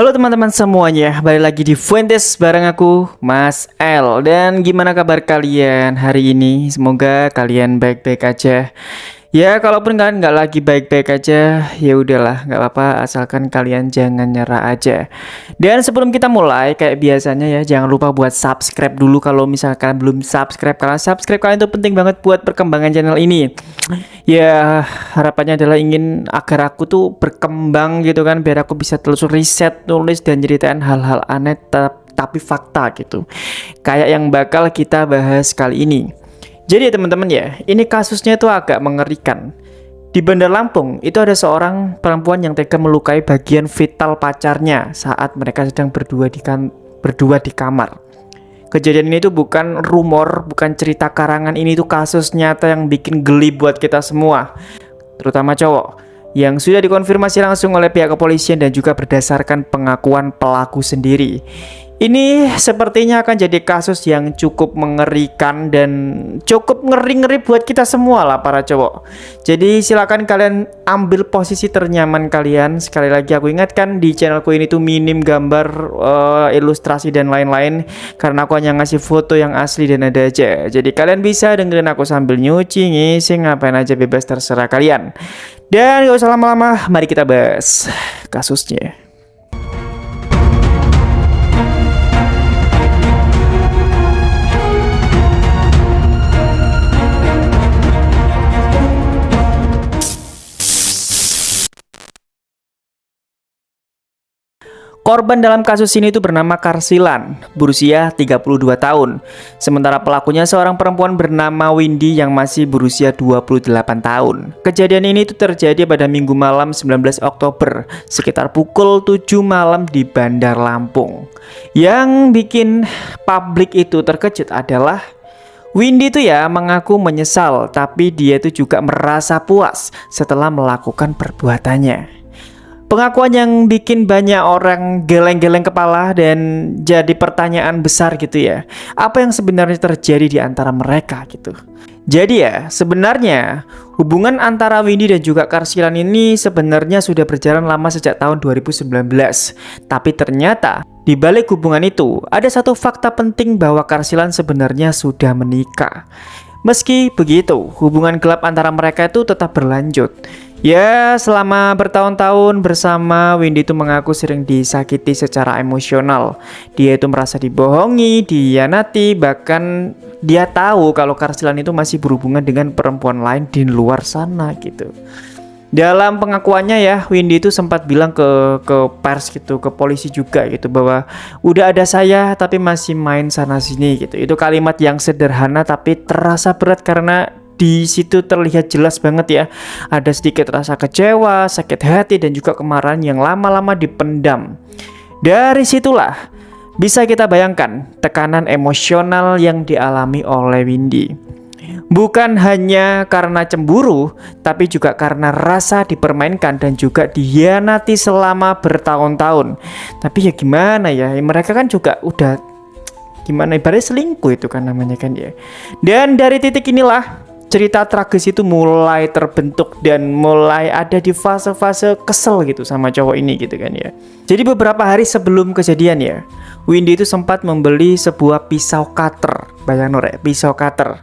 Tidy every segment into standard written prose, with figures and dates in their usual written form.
Halo teman-teman semuanya, balik lagi di Fuentes bareng aku, Mas L. Dan gimana kabar kalian hari ini? Semoga kalian baik-baik aja. Ya, kalaupun kalian nggak lagi baik-baik aja, ya udahlah, nggak apa-apa, asalkan kalian jangan nyerah aja. Dan sebelum kita mulai, kayak biasanya ya, jangan lupa buat subscribe dulu kalau misalkan belum subscribe, karena subscribe kalian itu penting banget buat perkembangan channel ini. Ya, harapannya adalah ingin agar aku tuh berkembang gitu kan, biar aku bisa terus riset, nulis dan ceritain hal-hal aneh tapi fakta gitu. Kayak yang bakal kita bahas kali ini. Jadi ya teman-teman ya, ini kasusnya itu agak mengerikan. Di Bandar Lampung itu ada seorang perempuan yang tega melukai bagian vital pacarnya saat mereka sedang berdua di kamar. Kejadian ini tuh bukan rumor, bukan cerita karangan, ini tuh kasus nyata yang bikin geli buat kita semua, terutama cowok, yang sudah dikonfirmasi langsung oleh pihak kepolisian dan juga berdasarkan pengakuan pelaku sendiri. Ini sepertinya akan jadi kasus yang cukup mengerikan dan cukup ngeri-ngeri buat kita semua lah para cowok. Jadi silakan kalian ambil posisi ternyaman kalian. Sekali lagi aku ingatkan, di channelku ini tuh minim gambar, ilustrasi dan lain-lain, karena aku hanya ngasih foto yang asli dan ada aja. Jadi kalian bisa dengerin aku sambil nyuci, ngisi, ngapain aja bebas terserah kalian. Dan gak usah lama-lama, mari kita bahas kasusnya. Korban dalam kasus ini itu bernama Karsilan, berusia 32 tahun. Sementara pelakunya seorang perempuan bernama Windy yang masih berusia 28 tahun. Kejadian ini itu terjadi pada Minggu malam 19 Oktober, sekitar pukul 7 malam di Bandar Lampung. Yang bikin publik itu terkejut adalah Windy itu ya mengaku menyesal, tapi dia itu juga merasa puas setelah melakukan perbuatannya. Pengakuan yang bikin banyak orang geleng-geleng kepala dan jadi pertanyaan besar gitu ya. Apa yang sebenarnya terjadi di antara mereka gitu. Jadi ya, sebenarnya hubungan antara Windy dan juga Karsilan ini sebenarnya sudah berjalan lama sejak tahun 2019. Tapi ternyata di balik hubungan itu ada satu fakta penting bahwa Karsilan sebenarnya sudah menikah. Meski begitu, hubungan gelap antara mereka itu tetap berlanjut. Ya, selama bertahun-tahun bersama, Windy itu mengaku sering disakiti secara emosional. Dia itu merasa dibohongi, dihianati, bahkan dia tahu kalau Karsilan itu masih berhubungan dengan perempuan lain di luar sana gitu. Dalam pengakuannya ya, Windy itu sempat bilang ke pers gitu, ke polisi juga gitu, bahwa udah ada saya tapi masih main sana sini gitu. Itu kalimat yang sederhana tapi terasa berat karena di situ terlihat jelas banget ya, ada sedikit rasa kecewa, sakit hati dan juga kemarahan yang lama-lama dipendam. Dari situlah bisa kita bayangkan tekanan emosional yang dialami oleh Windy. Bukan hanya karena cemburu, tapi juga karena rasa dipermainkan dan juga dihianati selama bertahun-tahun. Tapi ya gimana ya, mereka kan juga udah gimana, ibaratnya selingkuh itu kan namanya kan ya. Dan dari titik inilah cerita tragis itu mulai terbentuk dan mulai ada di fase-fase kesel gitu sama cowok ini gitu kan ya. Jadi beberapa hari sebelum kejadian ya, Windy itu sempat membeli sebuah pisau cutter. Bayangin ya, pisau cutter.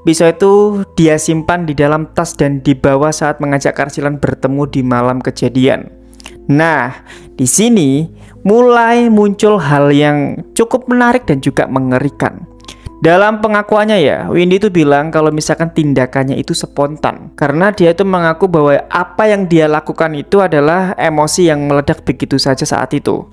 Pisau itu dia simpan di dalam tas dan dibawa saat mengajak Karsilan bertemu di malam kejadian. Nah, di sini mulai muncul hal yang cukup menarik dan juga mengerikan. Dalam pengakuannya ya, Windy itu bilang kalau misalkan tindakannya itu spontan, karena dia itu mengaku bahwa apa yang dia lakukan itu adalah emosi yang meledak begitu saja saat itu.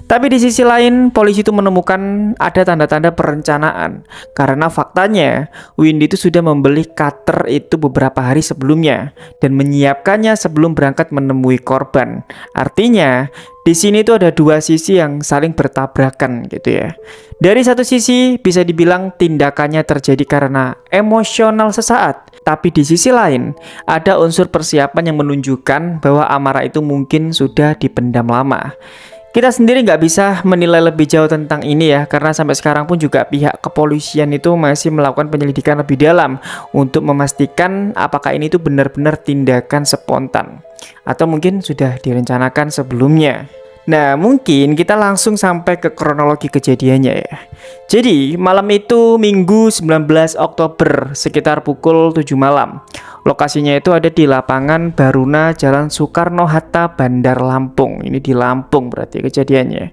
Tapi di sisi lain, polisi itu menemukan ada tanda-tanda perencanaan, karena faktanya Windy itu sudah membeli cutter itu beberapa hari sebelumnya dan menyiapkannya sebelum berangkat menemui korban. Artinya di sini tuh ada dua sisi yang saling bertabrakan gitu ya. Dari satu sisi bisa dibilang tindakannya terjadi karena emosional sesaat, tapi di sisi lain ada unsur persiapan yang menunjukkan bahwa amarah itu mungkin sudah dipendam lama. Kita sendiri nggak bisa menilai lebih jauh tentang ini ya, karena sampai sekarang pun juga pihak kepolisian itu masih melakukan penyelidikan lebih dalam untuk memastikan apakah ini tuh benar-benar tindakan spontan atau mungkin sudah direncanakan sebelumnya. Nah, mungkin kita langsung sampai ke kronologi kejadiannya ya. Jadi, malam itu Minggu 19 Oktober sekitar pukul 7 malam. Lokasinya itu ada di lapangan Baruna Jalan Soekarno-Hatta, Bandar Lampung. Ini di Lampung berarti kejadiannya.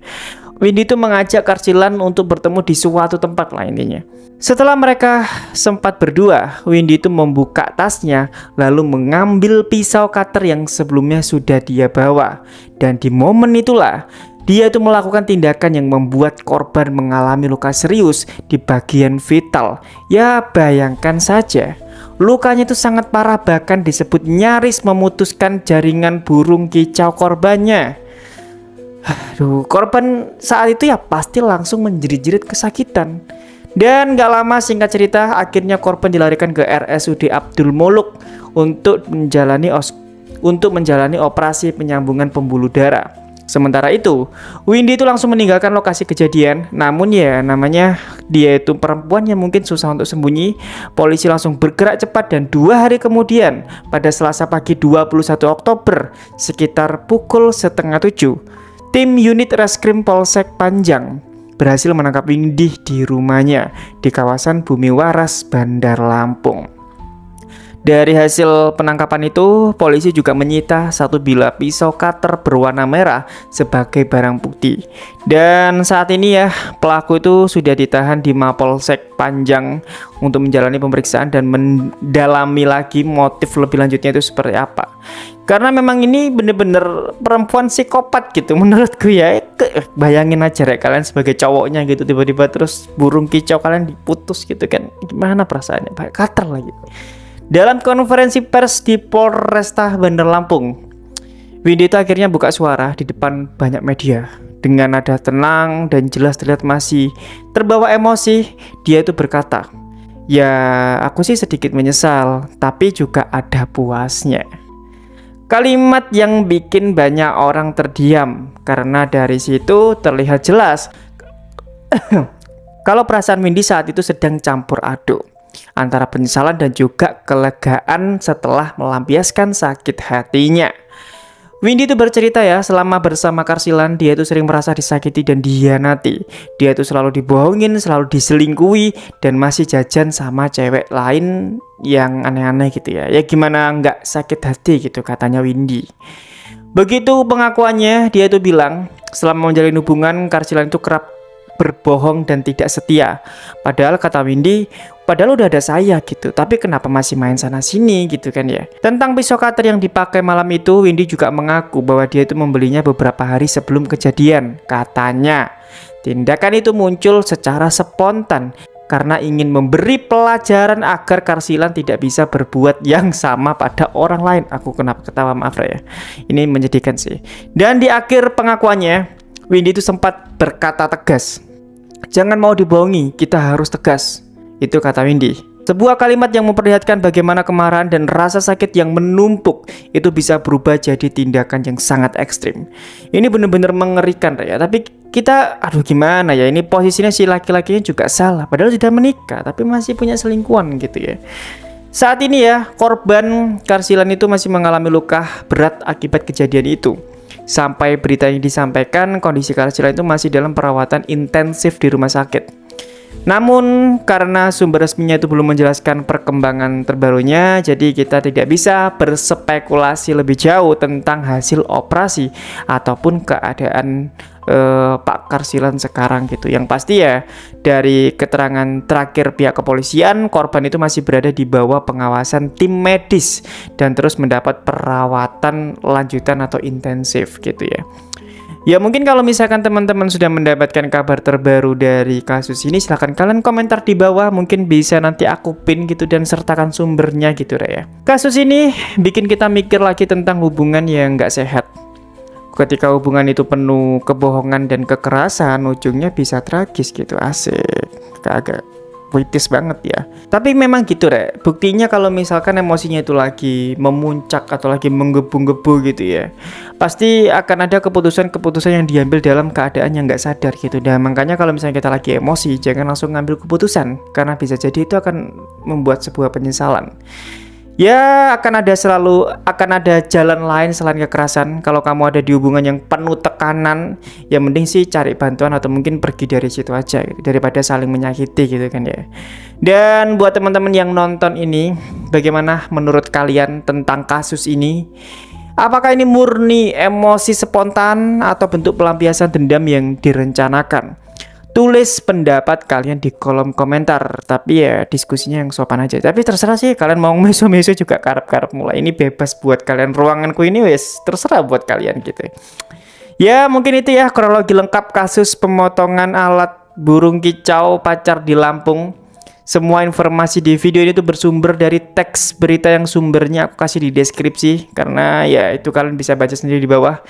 Windy itu mengajak Karsilan untuk bertemu di suatu tempat lah intinya. Setelah mereka sempat berdua, Windy itu membuka tasnya lalu mengambil pisau cutter yang sebelumnya sudah dia bawa. Dan di momen itulah dia itu melakukan tindakan yang membuat korban mengalami luka serius di bagian vital. Ya bayangkan saja, lukanya itu sangat parah, bahkan disebut nyaris memutuskan jaringan burung kicau korbannya. Aduh, korban saat itu ya pasti langsung menjerit-jerit kesakitan. Dan gak lama, singkat cerita, akhirnya korban dilarikan ke RSUD Abdul Muluk untuk menjalani operasi penyambungan pembuluh darah. Sementara itu, Windy itu langsung meninggalkan lokasi kejadian. Namun ya namanya dia itu perempuan yang mungkin susah untuk sembunyi. Polisi langsung bergerak cepat dan 2 hari kemudian pada Selasa pagi 21 Oktober sekitar pukul 6:30, tim unit reskrim Polsek Panjang berhasil menangkap Windy di rumahnya di kawasan Bumi Waras, Bandar Lampung. Dari hasil penangkapan itu, polisi juga menyita 1 bilah pisau cutter berwarna merah sebagai barang bukti. Dan saat ini ya, pelaku itu sudah ditahan di Mapolsek Panjang untuk menjalani pemeriksaan dan mendalami lagi motif lebih lanjutnya itu seperti apa. Karena memang ini bener-bener perempuan psikopat gitu menurutku ya. Bayangin aja kalian sebagai cowoknya gitu, tiba-tiba terus burung kicau kalian diputus gitu kan. Gimana perasaannya? Pakai cutter lagi. Dalam konferensi pers di Polresta Bandar Lampung, Windy itu akhirnya buka suara di depan banyak media. Dengan nada tenang dan jelas terlihat masih terbawa emosi, dia itu berkata, "Ya, aku sih sedikit menyesal, tapi juga ada puasnya." Kalimat yang bikin banyak orang terdiam, karena dari situ terlihat jelas kalau perasaan Windy saat itu sedang campur aduk antara penyesalan dan juga kelegaan setelah melampiaskan sakit hatinya. Windy itu bercerita ya, selama bersama Karsilan dia itu sering merasa disakiti dan dihianati. Dia itu selalu dibohongin, selalu diselingkuhi, dan masih jajan sama cewek lain yang aneh-aneh gitu ya. Ya gimana nggak sakit hati gitu katanya Windy. Begitu pengakuannya, dia itu bilang selama menjalin hubungan Karsilan itu kerap berbohong dan tidak setia. Padahal kata Windy, padahal udah ada saya gitu, tapi kenapa masih main sana sini gitu kan ya. Tentang pisau cutter yang dipakai malam itu, Windy juga mengaku bahwa dia itu membelinya beberapa hari sebelum kejadian. Katanya tindakan itu muncul secara spontan karena ingin memberi pelajaran agar Karsilan tidak bisa berbuat yang sama pada orang lain. Aku kenapa ketawa, maaf ya, ini menyedihkan sih. Dan di akhir pengakuannya, Windy itu sempat berkata tegas, "Jangan mau dibohongi, kita harus tegas." Itu kata Windy. Sebuah kalimat yang memperlihatkan bagaimana kemarahan dan rasa sakit yang menumpuk itu bisa berubah jadi tindakan yang sangat ekstrim. Ini benar-benar mengerikan ya. Tapi kita, aduh gimana ya, ini posisinya si laki-lakinya juga salah. Padahal sudah menikah, tapi masih punya selingkuhan gitu ya. Saat ini ya, korban Karsilan itu masih mengalami luka berat akibat kejadian itu. Sampai berita yang disampaikan, kondisi Karsilan itu masih dalam perawatan intensif di rumah sakit. Namun karena sumber resminya itu belum menjelaskan perkembangan terbarunya, jadi kita tidak bisa berspekulasi lebih jauh tentang hasil operasi ataupun keadaan Pak Karsilan sekarang gitu. Yang pasti ya, dari keterangan terakhir pihak kepolisian, korban itu masih berada di bawah pengawasan tim medis dan terus mendapat perawatan lanjutan atau intensif gitu ya. Ya mungkin kalau misalkan teman-teman sudah mendapatkan kabar terbaru dari kasus ini, silahkan kalian komentar di bawah, mungkin bisa nanti aku pin gitu dan sertakan sumbernya gitu ya. Kasus ini bikin kita mikir lagi tentang hubungan yang nggak sehat. Ketika hubungan itu penuh kebohongan dan kekerasan, ujungnya bisa tragis gitu. Asik, agak puitis banget ya. Tapi memang gitu Rek, buktinya kalau misalkan emosinya itu lagi memuncak atau lagi menggebu-gebu gitu ya, pasti akan ada keputusan-keputusan yang diambil dalam keadaan yang nggak sadar gitu. Dan makanya kalau misalnya kita lagi emosi, jangan langsung ngambil keputusan, karena bisa jadi itu akan membuat sebuah penyesalan. Ya akan ada jalan lain selain kekerasan. Kalau kamu ada di hubungan yang penuh tekanan, ya mending sih cari bantuan atau mungkin pergi dari situ aja gitu, daripada saling menyakiti gitu kan ya. Dan buat teman-teman yang nonton ini, bagaimana menurut kalian tentang kasus ini? Apakah ini murni emosi spontan atau bentuk pelampiasan dendam yang direncanakan? Tulis pendapat kalian di kolom komentar, tapi ya diskusinya yang sopan aja. Tapi terserah sih, kalian mau meso-meso juga karep-karep, mulai ini bebas buat kalian. Ruanganku ini wes terserah buat kalian gitu. Ya mungkin itu ya kronologi lengkap kasus pemotongan alat burung kicau pacar di Lampung. Semua informasi di video ini tuh bersumber dari teks berita yang sumbernya aku kasih di deskripsi, karena ya itu kalian bisa baca sendiri di bawah.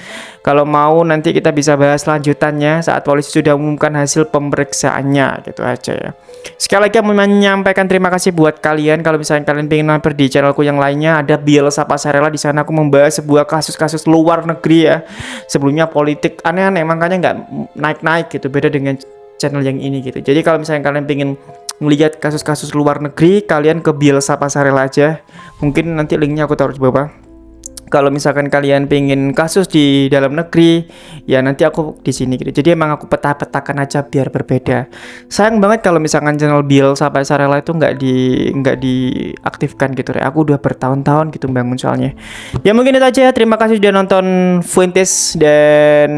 Kalau mau nanti kita bisa bahas lanjutannya saat polisi sudah umumkan hasil pemeriksaannya, gitu aja ya. Sekali lagi aku menyampaikan terima kasih buat kalian. Kalau misalnya kalian pengen mampir di channelku yang lainnya, ada Bielsa Pasarela. Di sana aku membahas sebuah kasus-kasus luar negeri ya. Sebelumnya politik aneh-aneh, makanya nggak naik-naik gitu, beda dengan channel yang ini gitu. Jadi kalau misalnya kalian pengen melihat kasus-kasus luar negeri, kalian ke Bielsa Pasarela aja. Mungkin nanti linknya aku taruh di bawah. Kalau misalkan kalian pengen kasus di dalam negeri, ya nanti aku di sini gitu. Jadi emang aku peta-petakan aja biar berbeda. Sayang banget kalau misalkan channel Bielsa Pasarela itu nggak diaktifkan gitu ya. Aku udah bertahun-tahun gitu bangun soalnya. Ya mungkin itu aja. Terima kasih sudah nonton Fuentes dan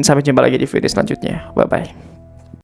sampai jumpa lagi di video selanjutnya. Bye bye.